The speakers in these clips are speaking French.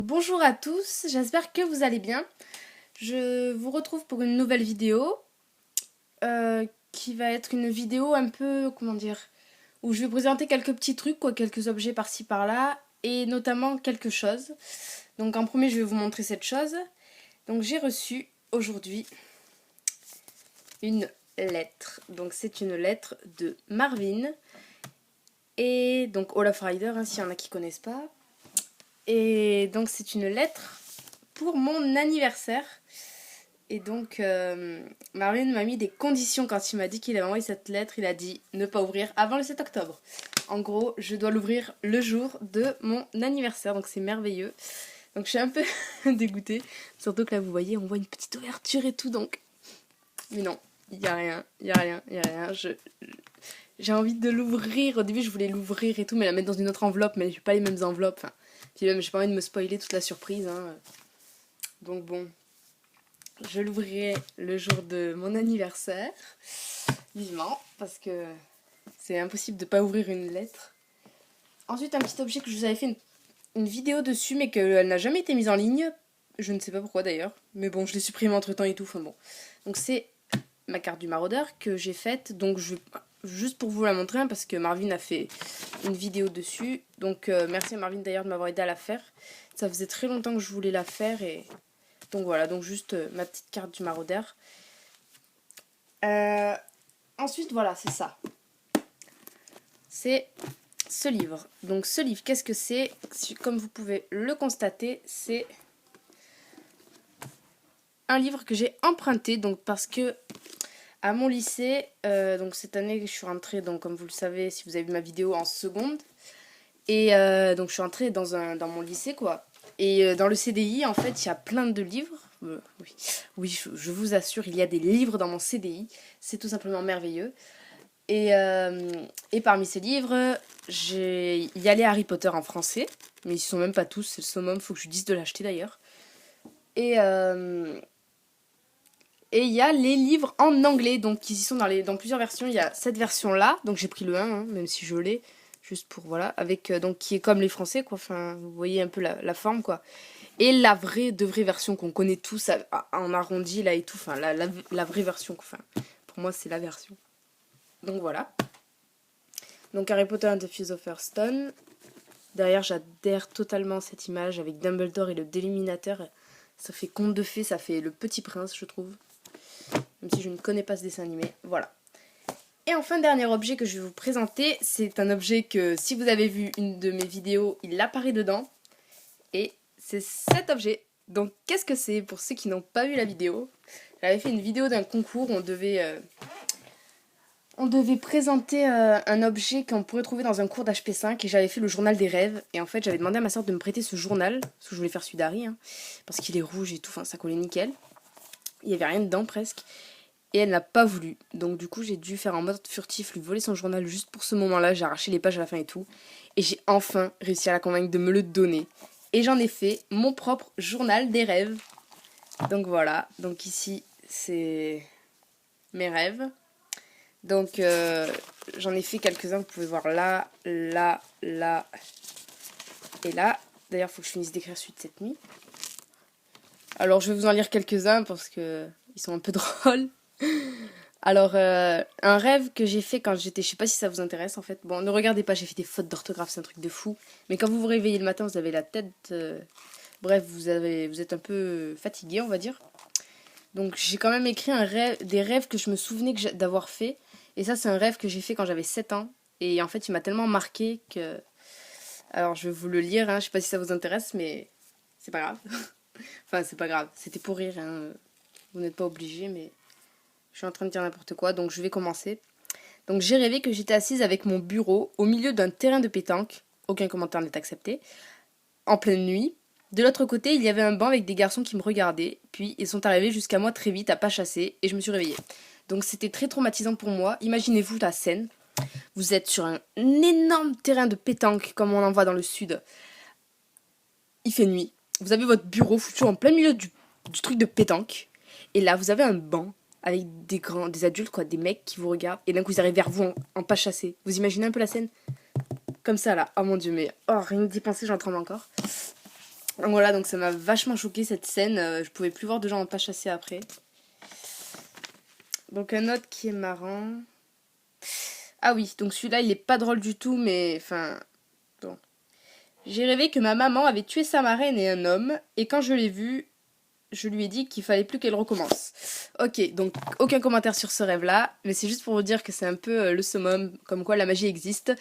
Bonjour à tous, j'espère que vous allez bien. Je vous retrouve pour une nouvelle vidéo qui va être une vidéo un peu, comment dire, où je vais présenter quelques petits trucs, quelques objets par-ci par-là et notamment quelque chose. Donc en premier, je vais vous montrer cette chose. Donc j'ai reçu aujourd'hui une lettre. Donc c'est une lettre de Marvin et donc Olaf Ryder, s'il y en a qui connaissent pas. Et donc c'est une lettre pour mon anniversaire. Et donc Marvin m'a mis des conditions quand il m'a dit qu'il avait envoyé cette lettre. Il a dit ne pas ouvrir avant le 7 octobre. En gros, je dois l'ouvrir le jour de mon anniversaire. Donc c'est merveilleux. Donc je suis un peu dégoûtée. Surtout que là vous voyez, on voit une petite ouverture et tout. Donc mais non, il n'y a rien, il n'y a rien, il n'y a rien. J'ai envie de l'ouvrir. Au début je voulais l'ouvrir et tout, mais la mettre dans une autre enveloppe. Mais j'ai pas les mêmes enveloppes. Enfin, puis même j'ai pas envie de me spoiler toute la surprise. Donc bon, je l'ouvrirai le jour de mon anniversaire, vivement, parce que c'est impossible de pas ouvrir une lettre. Ensuite, un petit objet que je vous avais fait une vidéo dessus, mais qu'elle n'a jamais été mise en ligne. Je ne sais pas pourquoi d'ailleurs, mais bon, je l'ai supprimée entre temps et tout. Enfin bon, donc c'est ma carte du maraudeur que j'ai faite. Donc juste pour vous la montrer, parce que Marvin a fait une vidéo dessus. Donc merci à Marvin d'ailleurs de m'avoir aidé à la faire. Ça faisait très longtemps que je voulais la faire et donc voilà, donc juste ma petite carte du maraudeur. Ensuite, voilà, c'est ça. C'est ce livre. Donc ce livre, qu'est-ce que c'est? Comme vous pouvez le constater, c'est un livre que j'ai emprunté, donc parce que à mon lycée, donc cette année je suis rentrée, donc comme vous le savez, si vous avez vu ma vidéo, en seconde. Et donc je suis rentrée dans mon lycée, quoi. Et dans le CDI, en fait, il y a plein de livres. Oui, je vous assure, il y a des livres dans mon CDI. C'est tout simplement merveilleux. Et parmi ces livres, il y a les Harry Potter en français. Mais ils sont même pas tous, c'est le summum, faut que je lui dise de l'acheter d'ailleurs. Et il y a les livres en anglais, donc ils y sont dans plusieurs versions. Il y a cette version-là, donc j'ai pris le 1, même si je l'ai. Juste pour, voilà, avec, donc qui est comme les français, quoi. Enfin, vous voyez un peu la forme, quoi. Et la de vraie version qu'on connaît tous en arrondi, là, et tout. Enfin, la vraie version, enfin, pour moi, c'est la version. Donc, voilà. Donc, Harry Potter and the Philosopher's Stone. Derrière, j'adhère totalement à cette image avec Dumbledore et le Déliminateur. Ça fait conte de fées, ça fait le Petit Prince, je trouve. Même si je ne connais pas ce dessin animé. Voilà. Et enfin, dernier objet que je vais vous présenter, c'est un objet que si vous avez vu une de mes vidéos, il apparaît dedans. Et c'est cet objet. Donc qu'est-ce que c'est pour ceux qui n'ont pas vu la vidéo? J'avais fait une vidéo d'un concours où on devait présenter un objet qu'on pourrait trouver dans un cours d'HP5 et j'avais fait le journal des rêves. Et en fait, j'avais demandé à ma soeur de me prêter ce journal, parce que je voulais faire celui d'Harry, parce qu'il est rouge et tout, enfin ça collait nickel. Il n'y avait rien dedans presque. Et elle n'a pas voulu. Donc du coup, j'ai dû faire en mode furtif, lui voler son journal juste pour ce moment-là. J'ai arraché les pages à la fin et tout. Et j'ai enfin réussi à la convaincre de me le donner. Et j'en ai fait mon propre journal des rêves. Donc voilà. Donc ici, c'est mes rêves. Donc j'en ai fait quelques-uns. Vous pouvez voir là, là, là et là. D'ailleurs, il faut que je finisse d'écrire suite cette nuit. Alors, je vais vous en lire quelques-uns parce que ils sont un peu drôles. Alors, un rêve que j'ai fait quand j'étais... Je sais pas si ça vous intéresse, en fait. Bon, ne regardez pas, j'ai fait des fautes d'orthographe, c'est un truc de fou. Mais quand vous vous réveillez le matin, vous avez la tête... Bref, vous êtes un peu fatigué, on va dire. Donc, j'ai quand même écrit des rêves que je me souvenais d'avoir fait. Et ça, c'est un rêve que j'ai fait quand j'avais 7 ans. Et en fait, il m'a tellement marqué que... Alors, je vais vous le lire, je sais pas si ça vous intéresse, mais c'est pas grave. Enfin, c'est pas grave, c'était pour rire, Vous n'êtes pas obligés, mais... Je suis en train de dire n'importe quoi, donc je vais commencer. Donc j'ai rêvé que j'étais assise avec mon bureau au milieu d'un terrain de pétanque. Aucun commentaire n'est accepté. En pleine nuit. De l'autre côté, il y avait un banc avec des garçons qui me regardaient. Puis ils sont arrivés jusqu'à moi très vite à pas chasser et je me suis réveillée. Donc c'était très traumatisant pour moi. Imaginez-vous la scène. Vous êtes sur un énorme terrain de pétanque comme on en voit dans le sud. Il fait nuit. Vous avez votre bureau foutu en plein milieu du truc de pétanque. Et là, vous avez un banc avec des adultes, quoi, des mecs qui vous regardent, et d'un coup ils arrivent vers vous en pas chassé. Vous imaginez un peu la scène? Comme ça là, oh mon dieu, mais rien que d'y penser, j'en tremble encore. Donc voilà, donc ça m'a vachement choqué cette scène. Je pouvais plus voir de gens en pas chasser après. Donc un autre qui est marrant. Ah oui, donc celui-là il est pas drôle du tout, mais enfin... Bon. J'ai rêvé que ma maman avait tué sa marraine et un homme, et quand je l'ai vu, je lui ai dit qu'il fallait plus qu'elle recommence. Ok, donc aucun commentaire sur ce rêve-là, mais c'est juste pour vous dire que c'est un peu le summum, comme quoi la magie existe.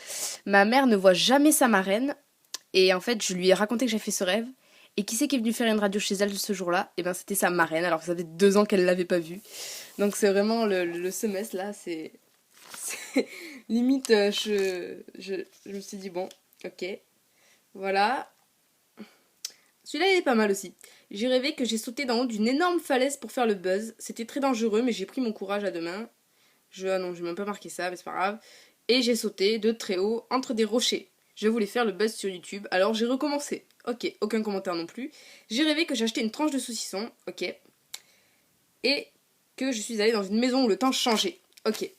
Ma mère ne voit jamais sa marraine, et en fait je lui ai raconté que j'ai fait ce rêve, et qui c'est qui est venu faire une radio chez elle ce jour-là? Et ben c'était sa marraine, alors que ça fait 2 ans qu'elle l'avait pas vue. Donc c'est vraiment le semestre là, c'est... Limite, je me suis dit bon, ok, voilà. Celui-là, il est pas mal aussi. J'ai rêvé que j'ai sauté d'en haut d'une énorme falaise pour faire le buzz. C'était très dangereux, mais j'ai pris mon courage à deux mains. Ah non, j'ai même pas marqué ça, mais c'est pas grave. Et j'ai sauté de très haut entre des rochers. Je voulais faire le buzz sur YouTube, alors j'ai recommencé. Ok, aucun commentaire non plus. J'ai rêvé que j'achetais une tranche de saucisson. Ok. Et que je suis allée dans une maison où le temps changeait. Ok,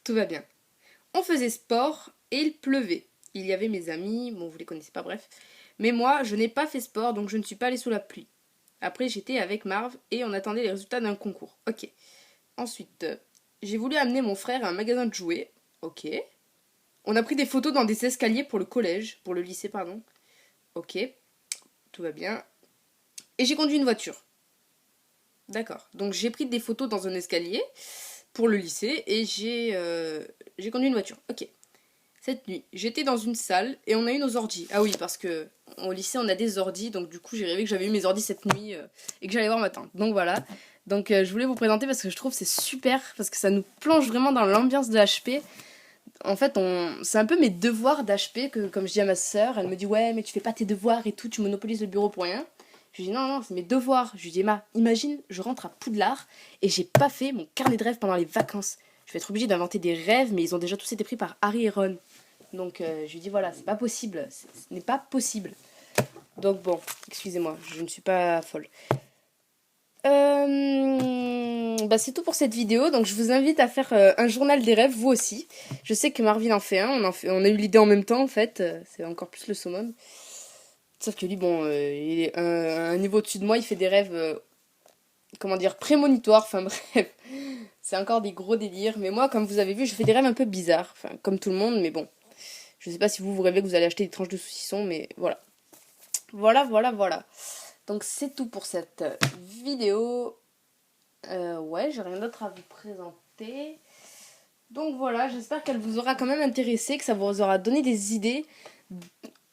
tout va bien. On faisait sport et il pleuvait. Il y avait mes amis, bon vous les connaissez pas, bref. Mais moi, je n'ai pas fait sport, donc je ne suis pas allée sous la pluie. Après, j'étais avec Marv et on attendait les résultats d'un concours. Ok. Ensuite, j'ai voulu amener mon frère à un magasin de jouets. Ok. On a pris des photos dans des escaliers pour le collège, pour le lycée, pardon. Ok. Tout va bien. Et j'ai conduit une voiture. D'accord. Donc j'ai pris des photos dans un escalier pour le lycée et j'ai conduit une voiture. Ok. Cette nuit, j'étais dans une salle et on a eu nos ordis. Ah oui, parce que au lycée, on a des ordis, donc du coup, j'ai rêvé que j'avais eu mes ordis cette nuit et que j'allais voir ma tante. Donc voilà. Donc je voulais vous présenter parce que je trouve que c'est super, parce que ça nous plonge vraiment dans l'ambiance de HP. En fait, c'est un peu mes devoirs d'HP que, comme je dis à ma sœur, elle me dit ouais, mais tu fais pas tes devoirs et tout, tu monopolises le bureau pour rien. Je lui dis non, non, c'est mes devoirs. Je lui dis Emma, imagine, je rentre à Poudlard et j'ai pas fait mon carnet de rêves pendant les vacances. Je vais être obligée d'inventer des rêves, mais ils ont déjà tous été pris par Harry et Ron. Donc je lui dis voilà, c'est pas possible, ce n'est pas possible. Donc bon, excusez-moi, je ne suis pas folle. Bah c'est tout pour cette vidéo, donc je vous invite à faire un journal des rêves, vous aussi. Je sais que Marvin en fait un, on a eu l'idée en même temps en fait, c'est encore plus le summum. Sauf que lui, bon, il est un niveau au-dessus de moi, il fait des rêves, comment dire, prémonitoires, enfin bref. C'est encore des gros délires, mais moi, comme vous avez vu, je fais des rêves un peu bizarres, enfin comme tout le monde, mais bon. Je sais pas si vous rêvez que vous allez acheter des tranches de saucisson, mais voilà. Voilà. Donc c'est tout pour cette vidéo. Ouais, j'ai rien d'autre à vous présenter. Donc voilà, j'espère qu'elle vous aura quand même intéressé, que ça vous aura donné des idées.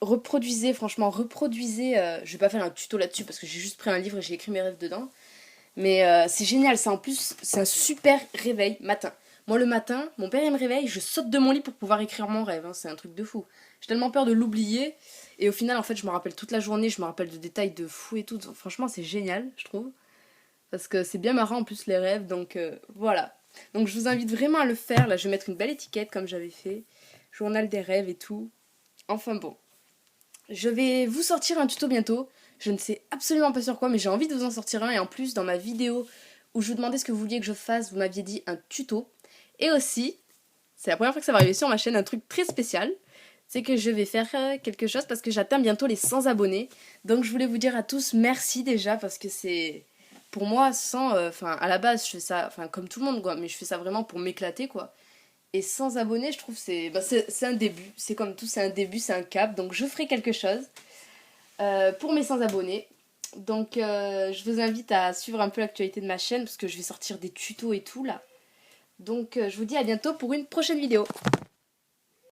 Reproduisez, franchement, reproduisez. Je vais pas faire un tuto là-dessus parce que j'ai juste pris un livre et j'ai écrit mes rêves dedans. Mais c'est génial, ça en plus, c'est un super réveil matin. Moi le matin, mon père il me réveille, je saute de mon lit pour pouvoir écrire mon rêve, hein, c'est un truc de fou. J'ai tellement peur de l'oublier, et au final en fait je me rappelle toute la journée, je me rappelle de détails de fou et tout, franchement c'est génial je trouve. Parce que c'est bien marrant en plus les rêves, donc voilà. Donc je vous invite vraiment à le faire, là je vais mettre une belle étiquette comme j'avais fait, journal des rêves et tout. Enfin bon, je vais vous sortir un tuto bientôt. Je ne sais absolument pas sur quoi, mais j'ai envie de vous en sortir un. Et en plus, dans ma vidéo où je vous demandais ce que vous vouliez que je fasse, vous m'aviez dit un tuto. Et aussi, c'est la première fois que ça va arriver sur ma chaîne, un truc très spécial. C'est que je vais faire quelque chose parce que j'atteins bientôt les 100 abonnés. Donc je voulais vous dire à tous merci déjà parce que c'est... Pour moi, à la base, je fais ça, comme tout le monde, quoi. Mais je fais ça vraiment pour m'éclater, quoi. Et 100 abonnés, je trouve c'est un début. C'est comme tout, c'est un début, c'est un cap. Donc je ferai quelque chose pour mes 100 abonnés. Donc je vous invite à suivre un peu l'actualité de ma chaîne parce que je vais sortir des tutos et tout là. Donc je vous dis à bientôt pour une prochaine vidéo.